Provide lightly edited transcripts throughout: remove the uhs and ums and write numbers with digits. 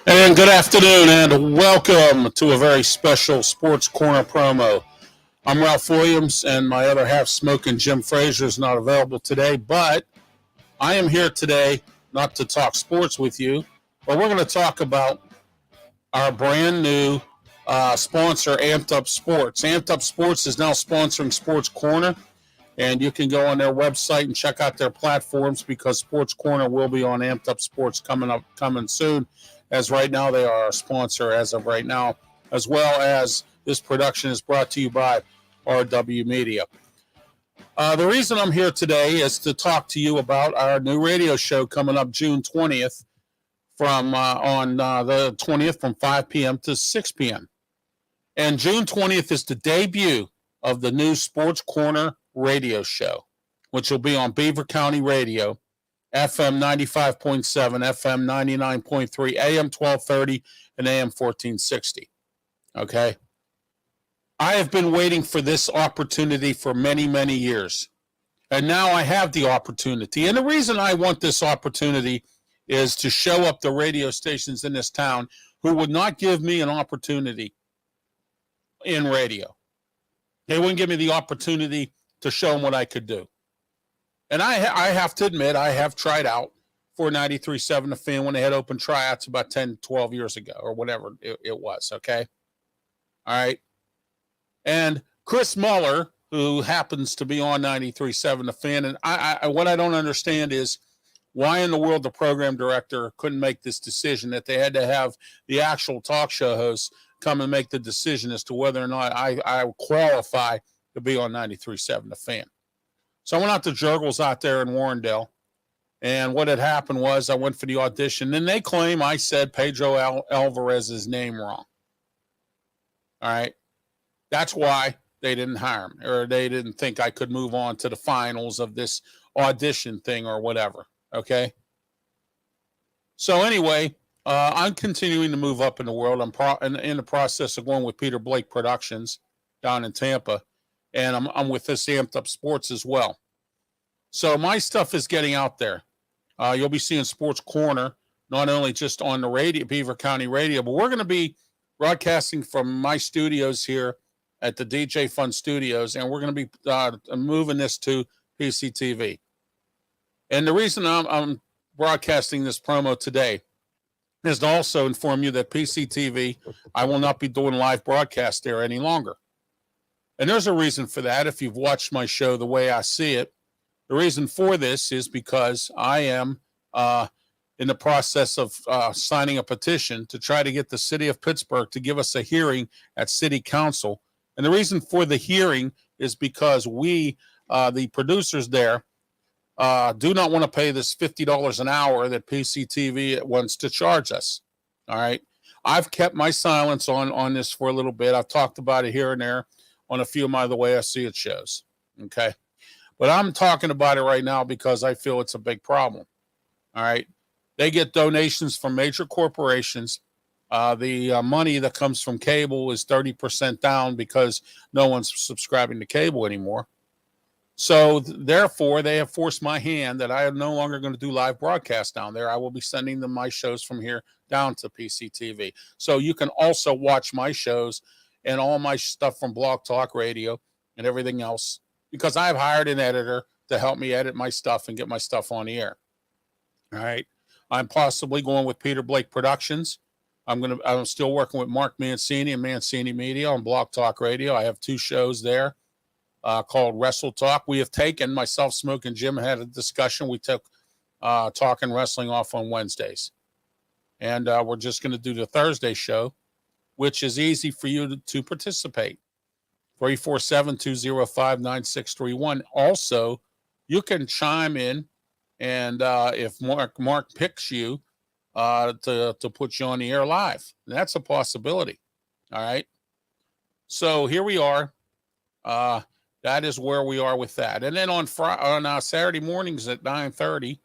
And good afternoon, and welcome to a very special Sports Corner promo. I'm Ralph Williams, and my other half, Smoking Jim Frazier, is not available today, but I am here today not to talk sports with you, but we're going to talk about our brand new sponsor, Amped Up Sports. Amped Up Sports is now sponsoring Sports Corner, and you can go on their website and check out their platforms because Sports Corner will be on Amped Up Sports coming soon. As right now, they are our sponsor as of right now, as well as this production is brought to you by RW Media. The reason I'm here today is to talk to you about our new radio show coming up June 20th on the 20th from 5 p.m. to 6 p.m. And June 20th is the debut of the new Sports Corner radio show, which will be on Beaver County Radio, FM 95.7, FM 99.3, AM 1230, and AM 1460. Okay? I have been waiting for this opportunity for many, many years. And now I have the opportunity. And the reason I want this opportunity is to show up the radio stations in this town who would not give me an opportunity in radio. They wouldn't give me the opportunity to show them what I could do. And I have to admit, I have tried out for 93.7 The Fan when they had open tryouts about 10, 12 years ago or whatever it was, okay? All right. And Chris Muller, who happens to be on 93.7 The Fan, and what I don't understand is why in the world the program director couldn't make this decision that they had to have the actual talk show hosts come and make the decision as to whether or not I qualify to be on 93.7 The Fan. So I went out to Jurgles out there in Warrendale, and what had happened was I went for the audition, and they claim I said Pedro Alvarez's name wrong. All right. That's why they didn't hire him, or they didn't think I could move on to the finals of this audition thing or whatever. Okay. So anyway, I'm continuing to move up in the world. I'm in the process of going with Peter Blake Productions down in Tampa, and I'm with this Amped Up Sports as well. So my stuff is getting out there. You'll be seeing Sports Corner, not only just on the radio, Beaver County Radio, but we're going to be broadcasting from my studios here at the DJ Fun Studios, and we're going to be moving this to PCTV. And the reason I'm broadcasting this promo today is to also inform you that PCTV, I will not be doing live broadcast there any longer. And there's a reason for that. If you've watched my show the way I see it, the reason for this is because I am in the process of signing a petition to try to get the city of Pittsburgh to give us a hearing at city council. And the reason for the hearing is because we, the producers there, do not want to pay this $50 an hour that PCTV wants to charge us. All right. I've kept my silence on this for a little bit. I've talked about it here and there on a few of my The Way I See It shows. Okay. But I'm talking about it right now because I feel it's a big problem. All right. They get donations from major corporations. The money that comes from cable is 30% down because no one's subscribing to cable anymore. So therefore, they have forced my hand that I am no longer going to do live broadcasts down there. I will be sending them my shows from here down to PCTV. So you can also watch my shows and all my stuff from Blog Talk Radio and everything else because I've hired an editor to help me edit my stuff and get my stuff on the air. All right. I'm possibly going with Peter Blake Productions. I'm still working with Mark Mancini and Mancini Media on Blog Talk Radio. I have two shows there called Wrestle Talk. We have taken, myself, Smoke, and Jim had a discussion. We took Talking Wrestling off on Wednesdays. And we're just going to do the Thursday show, which is easy for you to participate. 347-205-9631. Also, you can chime in, and if Mark picks you to put you on the air live, that's a possibility. All right. So here we are. That is where we are with that. And then on Saturday mornings at 9:30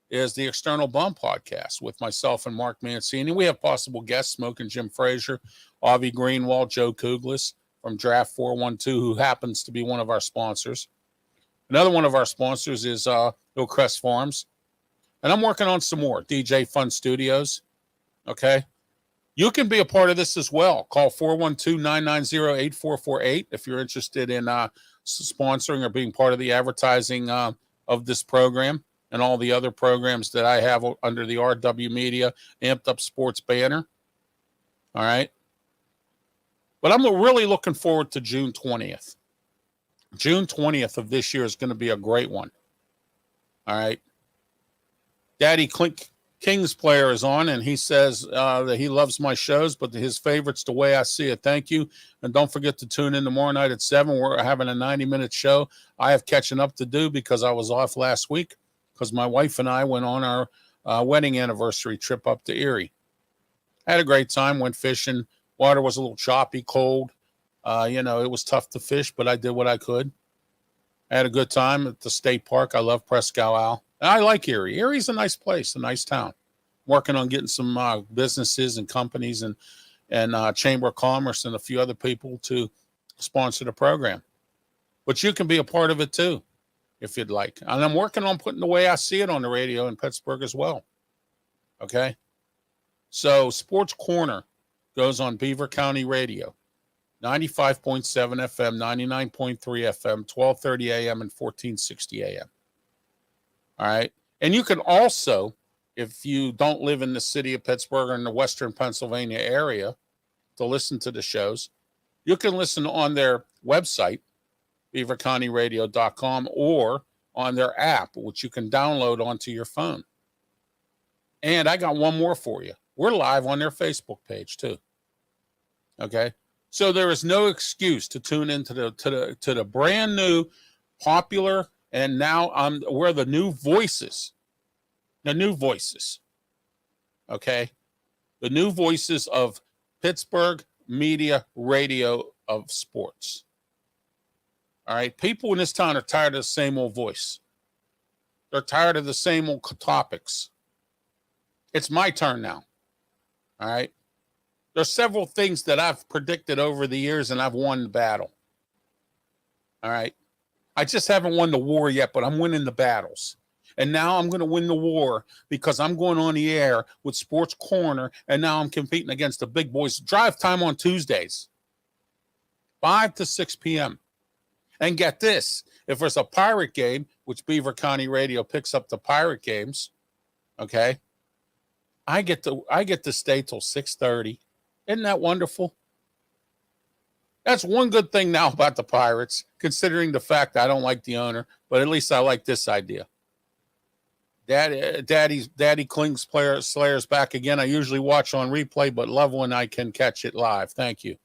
is the External Bum podcast with myself and Mark Mancini. We have possible guests, Smoke and Jim Frazier, Avi Greenwald, Joe Kuglis from Draft 412, who happens to be one of our sponsors. Another one of our sponsors is Hillcrest Farms. And I'm working on some more. DJ Fun Studios. Okay. You can be a part of this as well. Call 412-990-8448 if you're interested in sponsoring or being part of the advertising of this program and all the other programs that I have under the RW Media Amped Up Sports banner. All right. But I'm really looking forward to June 20th. June 20th of this year is going to be a great one. All right. Daddy King's player is on, and he says that he loves my shows, but his favorite's The Way I See It. Thank you. And don't forget to tune in tomorrow night at 7. We're having a 90-minute show. I have catching up to do because I was off last week because my wife and I went on our wedding anniversary trip up to Erie. Had a great time, went fishing. Water was a little choppy, cold. It was tough to fish, but I did what I could. I had a good time at the state park. I love Presque Isle. And I like Erie. Erie's a nice place, a nice town. Working on getting some businesses and companies and Chamber of Commerce and a few other people to sponsor the program. But you can be a part of it too, if you'd like. And I'm working on putting The Way I See It on the radio in Pittsburgh as well. Okay? So Sports Corner goes on Beaver County Radio. 95.7 FM, 99.3 FM, 1230 AM, and 1460 AM. All right. And you can also, if you don't live in the city of Pittsburgh or in the Western Pennsylvania area to listen to the shows, you can listen on their website, beavercountyradio.com, or on their app, which you can download onto your phone. And I got one more for you. We're live on their Facebook page too. Okay. So there is no excuse to tune into the brand new, popular, and now we're the new voices. The new voices. Okay? The new voices of Pittsburgh media radio of sports. All right? People in this town are tired of the same old voice. They're tired of the same old topics. It's my turn now. All right? There's several things that I've predicted over the years, and I've won the battle. All right? I just haven't won the war yet, but I'm winning the battles. And now I'm going to win the war because I'm going on the air with Sports Corner, and now I'm competing against the big boys. Drive time on Tuesdays, 5 to 6 p.m. And get this, if there's a Pirate game, which Beaver County Radio picks up the Pirate games, okay, I get to stay till 6:30. Isn't that wonderful? That's one good thing now about the Pirates, considering the fact I don't like the owner, but at least I like this idea. Daddy Kling's Slayer's back again. I usually watch on replay, but love when I can catch it live. Thank you.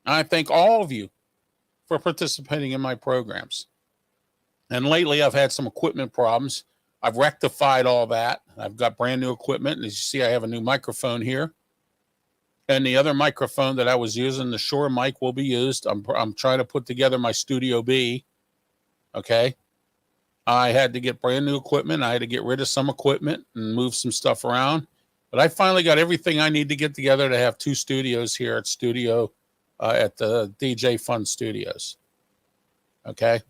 And I thank all of you for participating in my programs. And lately I've had some equipment problems. I've rectified all that. I've got brand new equipment. And as you see, I have a new microphone here. And the other microphone that I was using, the Shure mic, will be used. I'm trying to put together my Studio B. Okay. I had to get brand new equipment. I had to get rid of some equipment and move some stuff around. But I finally got everything I need to get together to have 2 studios here at the DJ Fun Studios. Okay.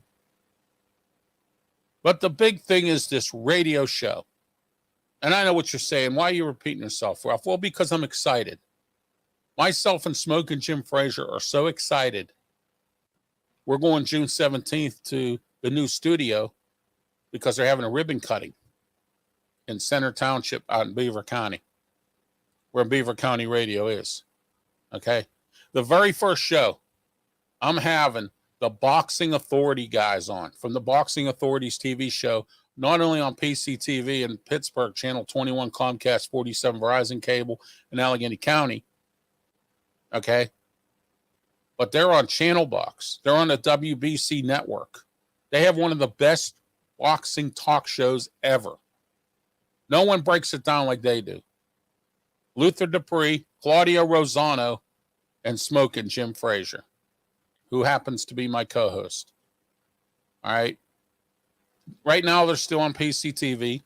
But the big thing is this radio show. And I know what you're saying. Why are you repeating yourself, Ralph? Well, because I'm excited. Myself and Smoke and Jim Frazier are so excited. We're going June 17th to the new studio because they're having a ribbon cutting in Center Township out in Beaver County, where Beaver County Radio is. Okay? The very first show, I'm having the Boxing Authority guys on from the Boxing Authorities TV show, not only on PCTV in Pittsburgh, Channel 21, Comcast 47, Verizon Cable in Allegheny County. Okay? But they're on Channel Box. They're on the WBC network. They have one of the best boxing talk shows ever. No one breaks it down like they do. Luther Dupree, Claudio Rosano, and Smoke and Jim Frazier, who happens to be my co-host. All right? Right now, they're still on PCTV.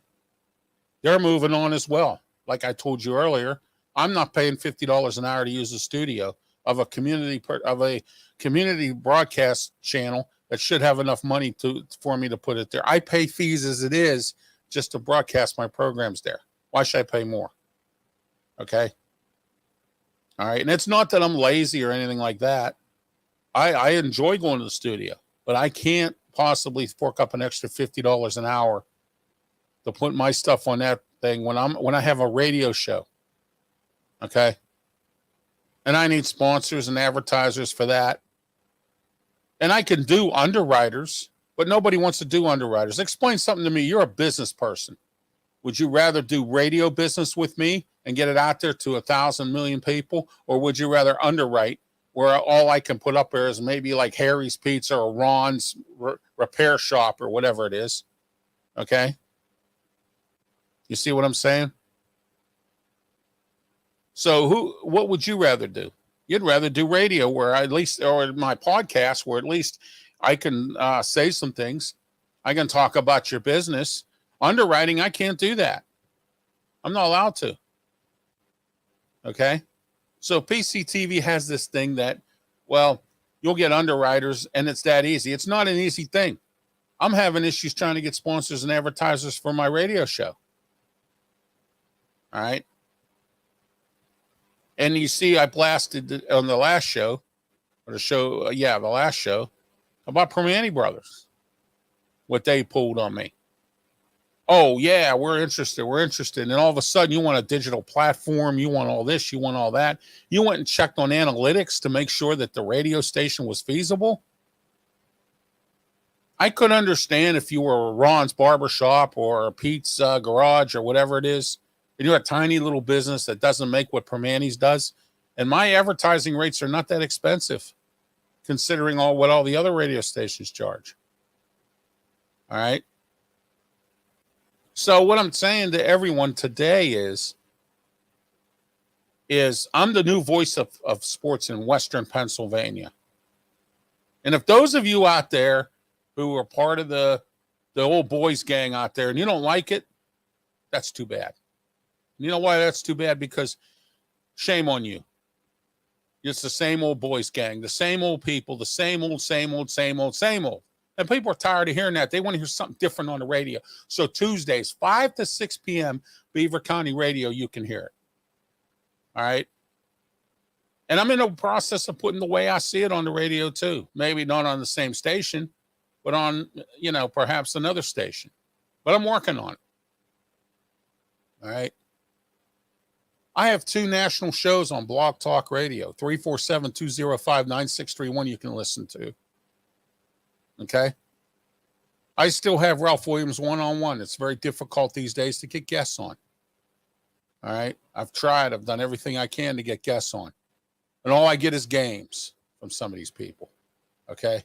They're moving on as well. Like I told you earlier, I'm not paying $50 an hour to use the studio of a community broadcast channel that should have enough money for me to put it there. I pay fees as it is just to broadcast my programs there. Why should I pay more? Okay. All right. And it's not that I'm lazy or anything like that. I enjoy going to the studio, but I can't possibly fork up an extra $50 an hour to put my stuff on that thing when I have a radio show. Okay. And I need sponsors and advertisers for that. And I can do underwriters, but nobody wants to do underwriters. Explain something to me. You're a business person. Would you rather do radio business with me and get it out there to 1,000 million people? Or would you rather underwrite where all I can put up there is maybe like Harry's Pizza or Ron's repair shop or whatever it is? Okay. You see what I'm saying? So what would you rather do? You'd rather do radio where at least, or my podcast where at least I can say some things. I can talk about your business. Underwriting, I can't do that. I'm not allowed to. Okay. So PCTV has this thing that, well, you'll get underwriters and it's that easy. It's not an easy thing. I'm having issues trying to get sponsors and advertisers for my radio show. All right. And you see, I blasted on the last show, or the last show, about Permane Brothers, what they pulled on me. Oh, yeah, we're interested. And then all of a sudden, you want a digital platform. You want all this. You want all that. You went and checked on analytics to make sure that the radio station was feasible. I could understand if you were Ron's Barbershop or Pete's Garage or whatever it is, and you're a tiny little business that doesn't make what Permane's does. And my advertising rates are not that expensive, considering what all the other radio stations charge. All right. So what I'm saying to everyone today is I'm the new voice of sports in Western Pennsylvania. And if those of you out there who are part of the old boys gang out there and you don't like it, that's too bad. You know why that's too bad? Because shame on you. It's the same old boys gang, the same old people, the same old. And people are tired of hearing that. They want to hear something different on the radio. So Tuesdays, 5 to 6 p.m., Beaver County Radio, you can hear it. All right? And I'm in the process of putting the way I see it on the radio, too. Maybe not on the same station, but on, perhaps another station. But I'm working on it. All right? I have 2 national shows on Blog Talk Radio, 347-205-9631 you can listen to. Okay? I still have Ralph Williams one-on-one. It's very difficult these days to get guests on. All right? I've tried. I've done everything I can to get guests on. And all I get is games from some of these people. Okay?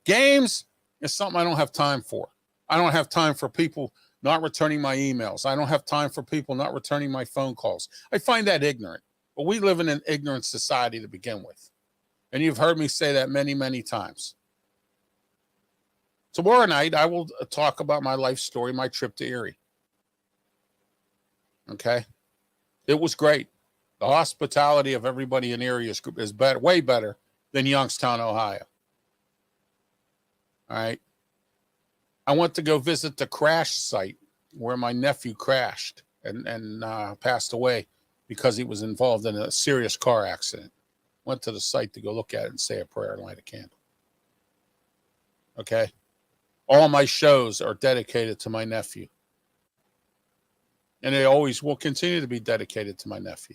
Games is something I don't have time for. I don't have time for people not returning my emails. I don't have time for people not returning my phone calls. I find that ignorant. But we live in an ignorant society to begin with. And you've heard me say that many, many times. Tomorrow night, I will talk about my life story, my trip to Erie. Okay? It was great. The hospitality of everybody in Erie is better, way better than Youngstown, Ohio. All right? I went to go visit the crash site where my nephew crashed and passed away because he was involved in a serious car accident. Went to the site to go look at it and say a prayer and light a candle. Okay? All my shows are dedicated to my nephew. And they always will continue to be dedicated to my nephew.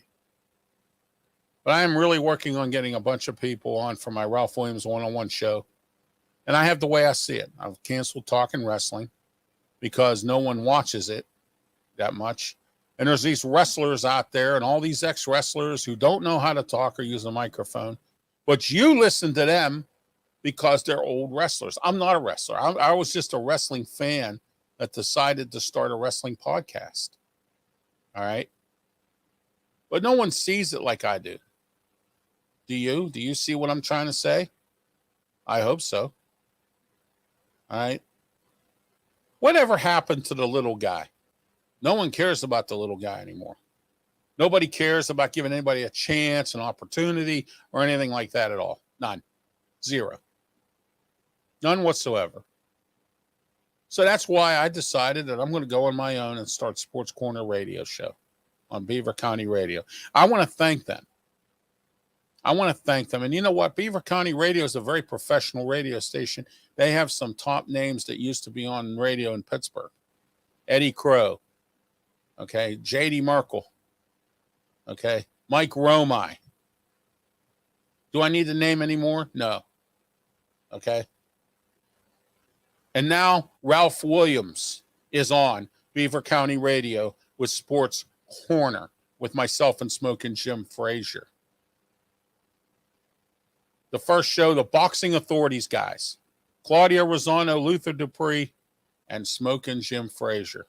But I am really working on getting a bunch of people on for my Ralph Williams one-on-one show. And I have the way I see it. I've canceled Talking Wrestling because no one watches it that much. And there's these wrestlers out there and all these ex-wrestlers who don't know how to talk or use a microphone. But you listen to them because they're old wrestlers. I'm not a wrestler. I was just a wrestling fan that decided to start a wrestling podcast. All right? But no one sees it like I do. Do you? Do you see what I'm trying to say? I hope so. All right? Whatever happened to the little guy? No one cares about the little guy anymore. Nobody cares about giving anybody a chance, an opportunity, or anything like that at all. None. Zero. None whatsoever. So that's why I decided that I'm going to go on my own and start Sports Corner radio show. on Beaver County Radio. I want to thank them. And you know what? Beaver County Radio is a very professional radio station. They have some top names that used to be on radio in Pittsburgh. Eddie Crow. Okay. J.D. Merkel. Okay. Mike Romi. Do I need to name any more? No. Okay. And now Ralph Williams is on Beaver County Radio with Sports Corner with myself and Smoking Jim Frazier. The first show, the Boxing Authorities guys, Claudia Rosano, Luther Dupree, and Smoking Jim Frazier.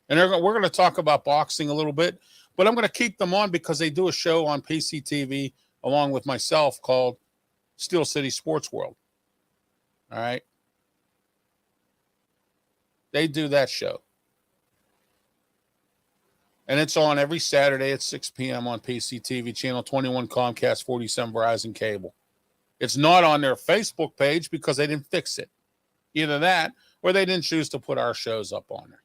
And we're going to talk about boxing a little bit, but I'm going to keep them on because they do a show on PCTV along with myself called Steel City Sports World. All right. They do that show. And it's on every Saturday at 6 p.m. on PCTV, Channel 21, Comcast, 47, Verizon Cable. It's not on their Facebook page because they didn't fix it. Either that or they didn't choose to put our shows up on there.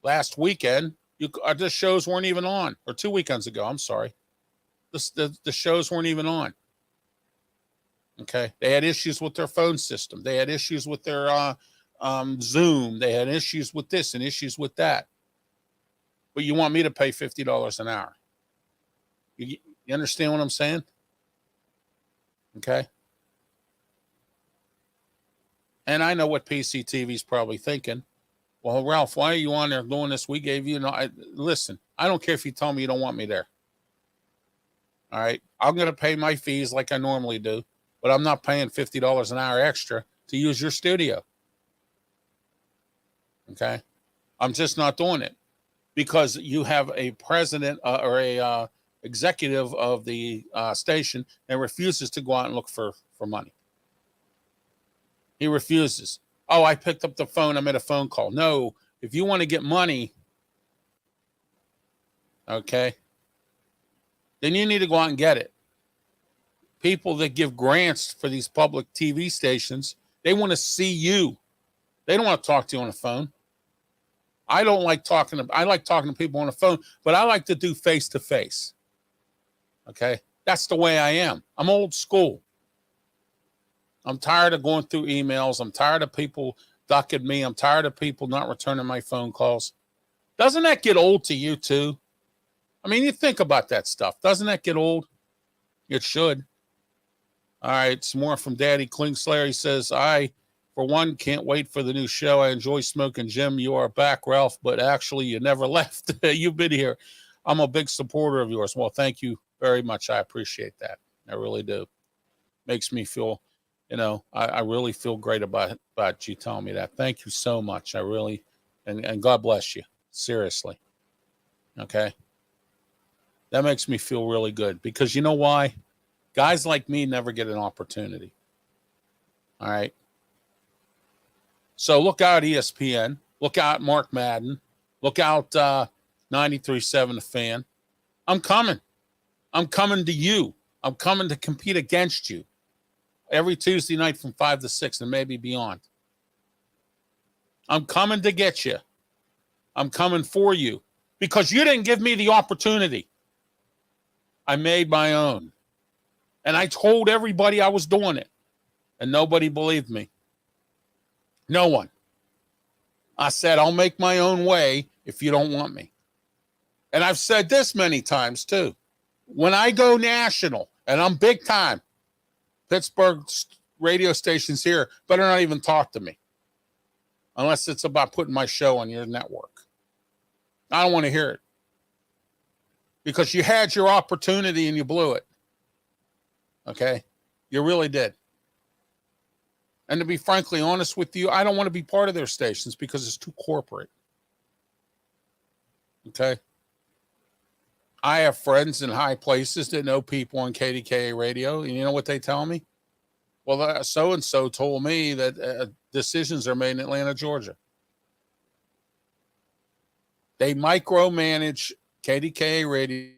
Last weekend, the shows weren't even on. Or 2 weekends ago, I'm sorry. The shows weren't even on. Okay? They had issues with their phone system. They had issues with their Zoom. They had issues with this and issues with that. But you want me to pay $50 an hour. You understand what I'm saying? Okay. And I know what PCTV is probably thinking. Well, Ralph, why are you on there doing this? We gave you, listen, I don't care if you tell me you don't want me there. All right. I'm going to pay my fees like I normally do, but I'm not paying $50 an hour extra to use your studio. Okay. I'm just not doing it. Because you have a president or a executive of the station that refuses to go out and look for money. He refuses. Oh, I picked up the phone. I made a phone call. No, if you want to get money, okay, then you need to go out and get it. People that give grants for these public TV stations, they want to see you. They don't want to talk to you on the phone. I like talking to people on the phone, but I like to do face-to-face. Okay? That's the way I am. I'm old school. I'm tired of going through emails. I'm tired of people ducking me. I'm tired of people not returning my phone calls. Doesn't that get old to you too? I mean, you think about that stuff. Doesn't that get old? It should. All right, some more from Daddy Klingslayer. He says, I, for one, can't wait for the new show. I enjoy Smoking Jim. You are back, Ralph, but actually you never left. You've been here. I'm a big supporter of yours. Well, thank you very much. I appreciate that. I really do. Makes me feel, I really feel great about you telling me that. Thank you so much. I really, and God bless you. Seriously. Okay. That makes me feel really good because you know why? Guys like me never get an opportunity. All right. So look out ESPN. Look out Mark Madden. Look out 93.7 The Fan. I'm coming. I'm coming to you. I'm coming to compete against you every Tuesday night from 5 to 6 and maybe beyond. I'm coming to get you. I'm coming for you because you didn't give me the opportunity. I made my own. And I told everybody I was doing it. And nobody believed me. No one. I said, I'll make my own way if you don't want me. And I've said this many times too. When I go national, and I'm big time, Pittsburgh radio stations here better not even talk to me. Unless it's about putting my show on your network. I don't want to hear it. Because you had your opportunity and you blew it. Okay? You really did. And to be frankly honest with you, I don't want to be part of their stations because it's too corporate. Okay? I have friends in high places that know people on KDKA radio, and you know what they tell me? Well, so-and-so told me that decisions are made in Atlanta, Georgia. They micromanage KDKA radio.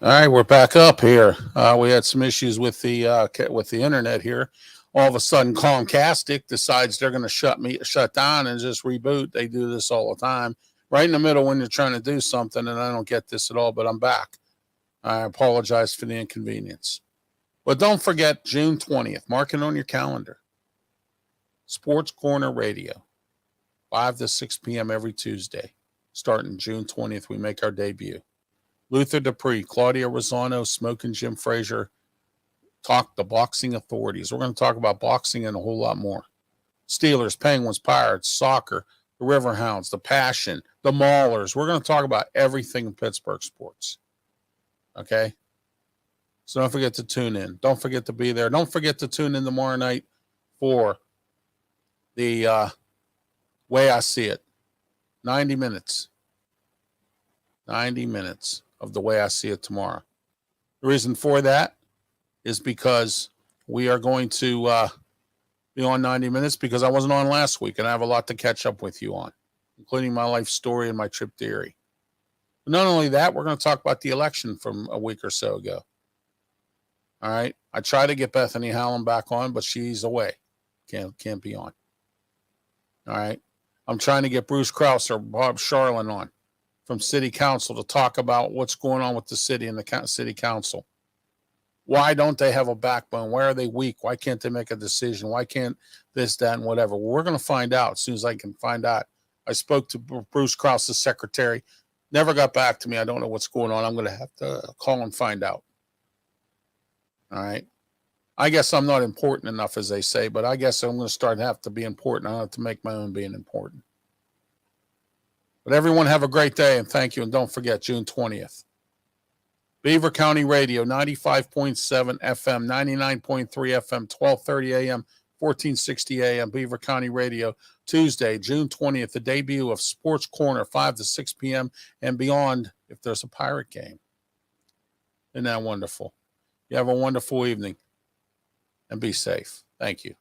All right, we're back up here. We had some issues with the internet here. All of a sudden, Comcastic decides they're going to shut down and just reboot. They do this all the time, right in the middle when you're trying to do something, and I don't get this at all. But I'm back. I apologize for the inconvenience. But don't forget June 20th. Mark it on your calendar. Sports Corner Radio, 5 to 6 p.m. every Tuesday. Starting June 20th, we make our debut. Luther Dupree, Claudia Rosano, Smoking Jim Frazier talk the boxing authorities. We're going to talk about boxing and a whole lot more. Steelers, Penguins, Pirates, soccer, the Riverhounds, the Passion, the Maulers. We're going to talk about everything in Pittsburgh sports. Okay? So don't forget to tune in. Don't forget to be there. Don't forget to tune in tomorrow night for the way I see it. 90 minutes. 90 minutes of the way I see it tomorrow. The reason for that is because we are going to be on 90 minutes because I wasn't on last week, and I have a lot to catch up with you on, including my life story and my trip to Erie. But not only that, we're going to talk about the election from a week or so ago. All right. I tried to get Bethany Hallam back on, but she's away. Can't be on. All right. I'm trying to get Bruce Krause or Bob Charlin on from City Council to talk about what's going on with the city and the City Council. Why don't they have a backbone? Why are they weak? Why can't they make a decision? Why can't this, that, and whatever? Well, we're going to find out as soon as I can find out. I spoke to Bruce Krause, the secretary. Never got back to me. I don't know what's going on. I'm going to have to call and find out. All right. I guess I'm not important enough, as they say, but I guess I'm going to have to be important. I have to make my own being important. But everyone have a great day, and thank you. And don't forget, June 20th. Beaver County Radio, 95.7 FM, 99.3 FM, 1230 AM, 1460 AM. Beaver County Radio, Tuesday, June 20th, the debut of Sports Corner, 5 to 6 p.m. and beyond if there's a Pirate game. Isn't that wonderful? You have a wonderful evening, and be safe. Thank you.